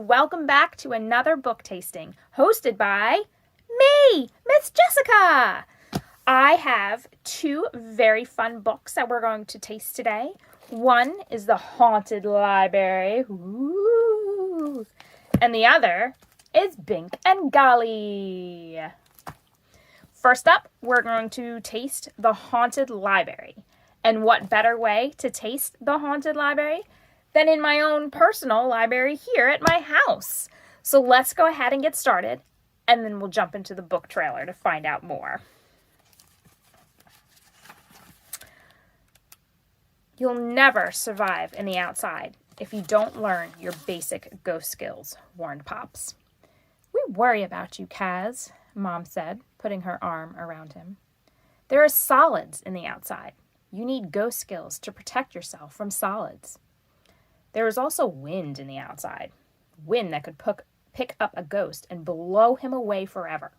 welcome back to another book tasting hosted by me, Miss Jessica. I have two very fun books that we're going to taste today. One is The Haunted Library, ooh, and the other is Bink and Golly. First up, we're going to taste The Haunted Library. And what better way to taste The Haunted Library than in my own personal library here at my house. So let's go ahead and get started, and then we'll jump into the book trailer to find out more. You'll never survive in the outside if you don't learn your basic ghost skills, warned Pops. We worry about you, Kaz, Mom said, putting her arm around him. There are solids in the outside. You need ghost skills to protect yourself from solids. There is also wind in the outside, wind that could pick up a ghost and blow him away forever.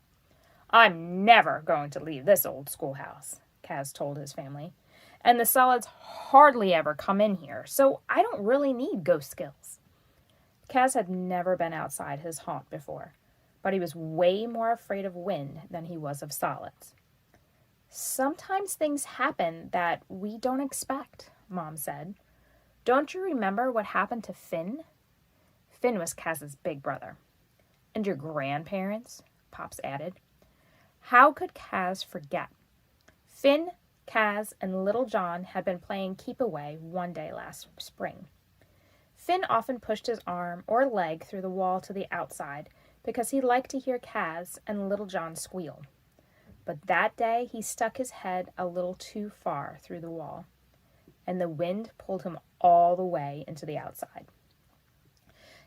I'm never going to leave this old schoolhouse, Kaz told his family, and the solids hardly ever come in here, so I don't really need ghost skills. Kaz had never been outside his haunt before, but he was way more afraid of wind than he was of solids. Sometimes things happen that we don't expect, Mom said. Don't you remember what happened to Finn? Finn was Kaz's big brother. And your grandparents, Pops added. How could Kaz forget? Finn, Kaz, and Little John had been playing keep away one day last spring. Finn often pushed his arm or leg through the wall to the outside because he liked to hear Kaz and Little John squeal. But that day he stuck his head a little too far through the wall, and the wind pulled him all the way into the outside.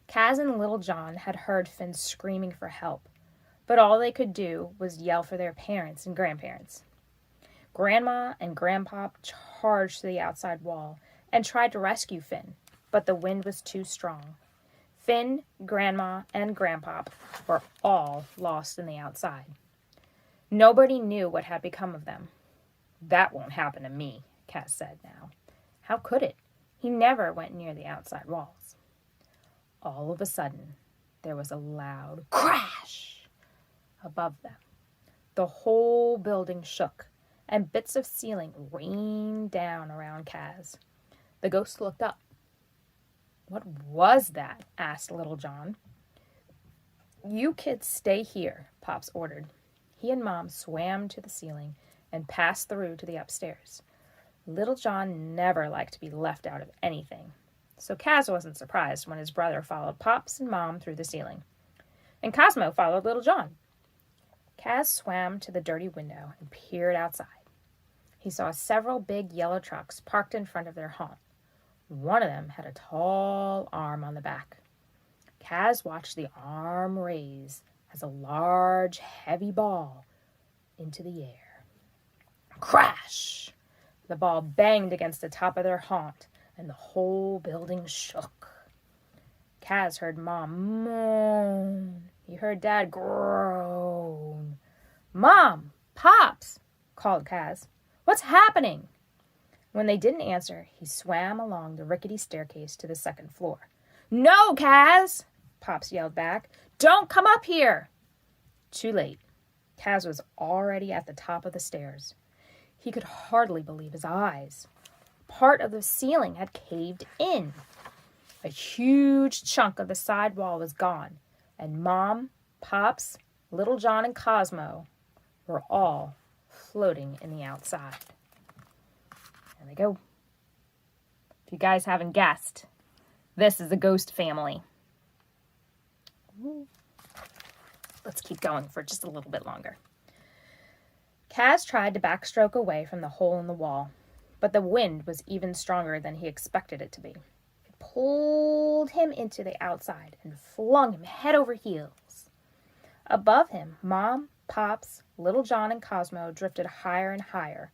Kaz and Little John had heard Finn screaming for help, but all they could do was yell for their parents and grandparents. Grandma and Grandpa charged to the outside wall and tried to rescue Finn, but the wind was too strong. Finn, Grandma, and Grandpa were all lost in the outside. Nobody knew what had become of them. That won't happen to me, Kaz said now. How could it? He never went near the outside walls. All of a sudden, there was a loud crash above them. The whole building shook, and bits of ceiling rained down around Kaz. The ghost looked up. What was that? Asked Little John. You kids stay here, Pops ordered. He and Mom swam to the ceiling and passed through to the upstairs. Little John never liked to be left out of anything, so Kaz wasn't surprised when his brother followed Pops and Mom through the ceiling. And Cosmo followed Little John. Kaz swam to the dirty window and peered outside. He saw several big yellow trucks parked in front of their haunt. One of them had a tall arm on the back. Kaz watched the arm raise as a large, heavy ball into the air. Crash! The ball banged against the top of their haunt, and the whole building shook. Kaz heard Mom moan. He heard Dad groan. Mom! Pops! Called Kaz. What's happening? When they didn't answer, he swam along the rickety staircase to the second floor. No, Kaz! Pops yelled back. Don't come up here! Too late. Kaz was already at the top of the stairs. He could hardly believe his eyes. Part of the ceiling had caved in. A huge chunk of the side wall was gone, and Mom, Pops, Little John, and Cosmo were all floating in the outside. There they go. If you guys haven't guessed, this is the ghost family. Let's keep going for just a little bit longer. Kaz tried to backstroke away from the hole in the wall, but the wind was even stronger than he expected it to be. It pulled him into the outside and flung him head over heels. Above him, Mom, Pops, Little John, and Cosmo drifted higher and higher,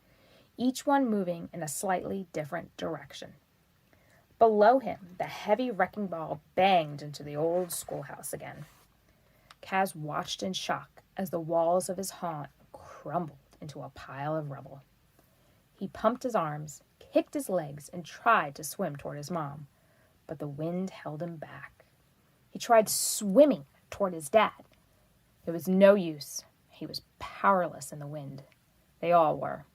each one moving in a slightly different direction. Below him, the heavy wrecking ball banged into the old schoolhouse again. Kaz watched in shock as the walls of his haunt crumbled into a pile of rubble. He pumped his arms, kicked his legs, and tried to swim toward his mom, but the wind held him back. He tried swimming toward his dad. It was no use. He was powerless in the wind. They all were.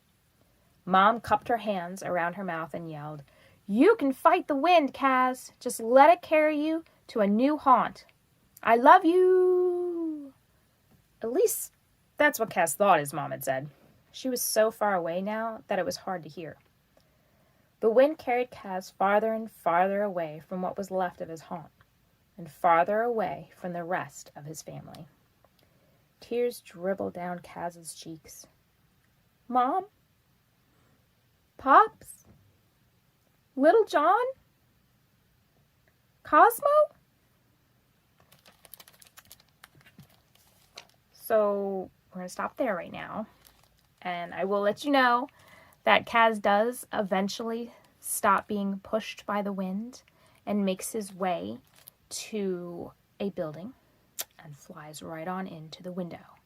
Mom cupped her hands around her mouth and yelled, "You can fight the wind, Kaz. Just let it carry you to a new haunt. I love you." At least that's what Kaz thought his mom had said. She was so far away now that it was hard to hear. The wind carried Kaz farther and farther away from what was left of his haunt, and farther away from the rest of his family. Tears dribbled down Kaz's cheeks. "Mom? Pops? Little John? Cosmo?" So we're going to stop there right now. And I will let you know that Kaz does eventually stop being pushed by the wind and makes his way to a building and flies right on into the window.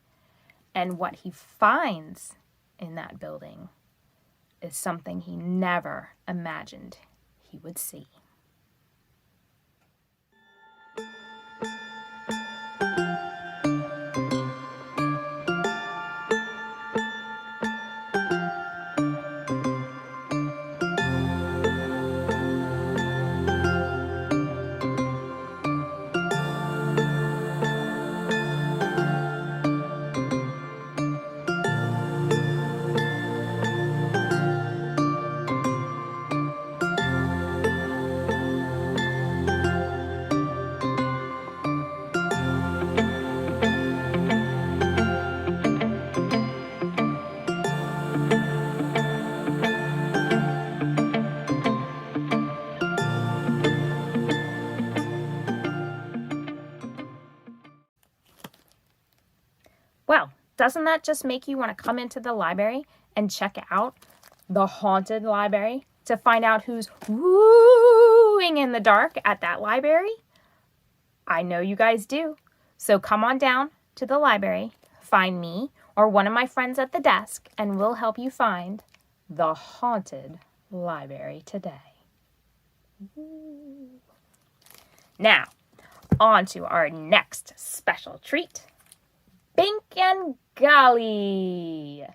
And what he finds in that building is something he never imagined he would see. Well, doesn't that just make you want to come into the library and check out the haunted library to find out who's wooing in the dark at that library? I know you guys do. So come on down to the library, find me or one of my friends at the desk, and we'll help you find the haunted library today. Now, on to our next special treat. Bink and Golly.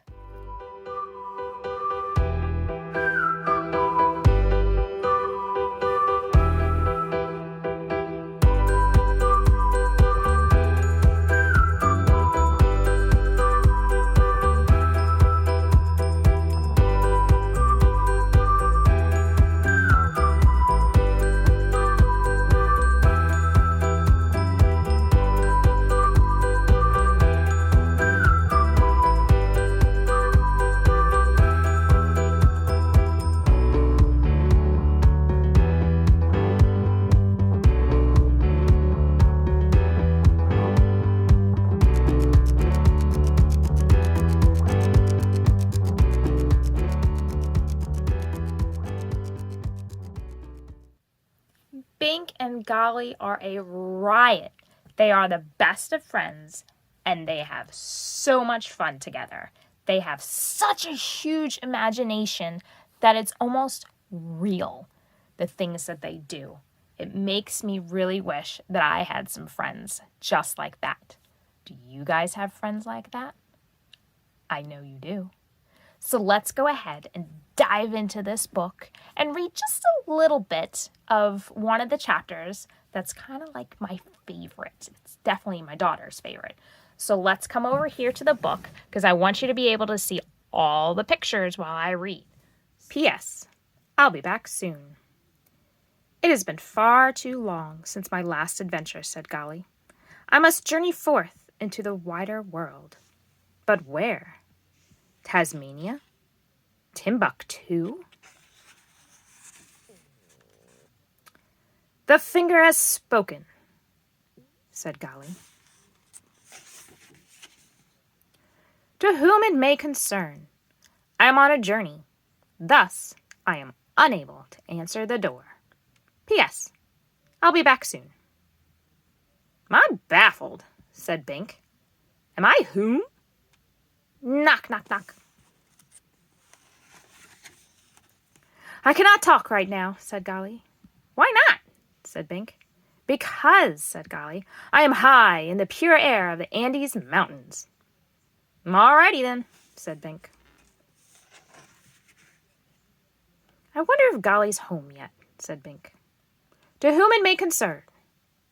Bink and Golly are a riot. They are the best of friends, and they have so much fun together. They have such a huge imagination that it's almost real, the things that they do. It makes me really wish that I had some friends just like that. Do you guys have friends like that? I know you do. So let's go ahead and dive into this book and read just a little bit of one of the chapters that's kind of like my favorite. It's definitely my daughter's favorite. So let's come over here to the book because I want you to be able to see all the pictures while I read. P.S. I'll be back soon. It has been far too long since my last adventure, said Golly. I must journey forth into the wider world. But where? Tasmania? Timbuktu? The finger has spoken, said Golly. To whom it may concern, I am on a journey. Thus, I am unable to answer the door. P.S. I'll be back soon. I'm baffled, said Bink. Am I whom? Knock, knock, knock. I cannot talk right now, said Golly. Why not? Said Bink. Because, said Golly, I am high in the pure air of the Andes Mountains. All righty then, said Bink. I wonder if Golly's home yet, said Bink. To whom it may concern,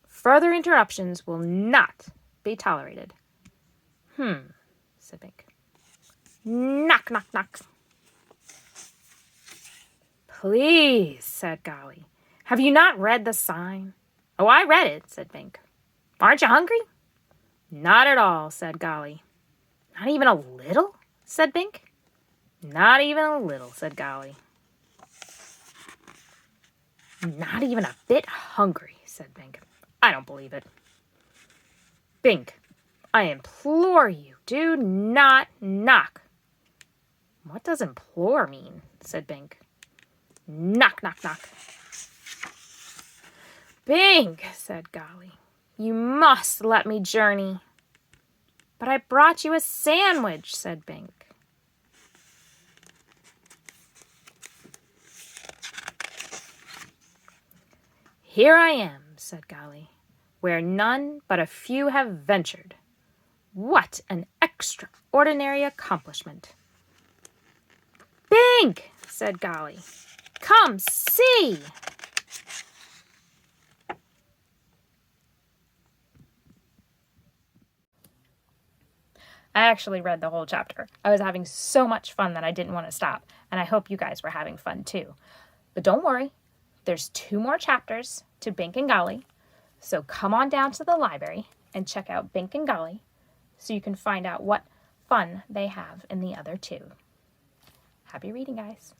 further interruptions will not be tolerated. Said Bink. Knock, knock, knock. Please, said Golly. Have you not read the sign? Oh, I read it, said Bink. Aren't you hungry? Not at all, said Golly. Not even a little, said Bink. Not even a little, said Golly. Not even a bit hungry, said Bink. I don't believe it. Bink, I implore you, do not knock. What does implore mean? Said Bink. Knock, knock, knock. Bink, said Golly, you must let me journey. But I brought you a sandwich, said Bink. Here I am, said Golly, where none but a few have ventured. What an extraordinary accomplishment. Bink, said Golly, come see. I actually read the whole chapter. I was having so much fun that I didn't want to stop, and I hope you guys were having fun too. But don't worry, there's 2 more chapters to Bink and Golly, so come on down to the library and check out Bink and Golly so you can find out what fun they have in the other 2. Happy reading, guys.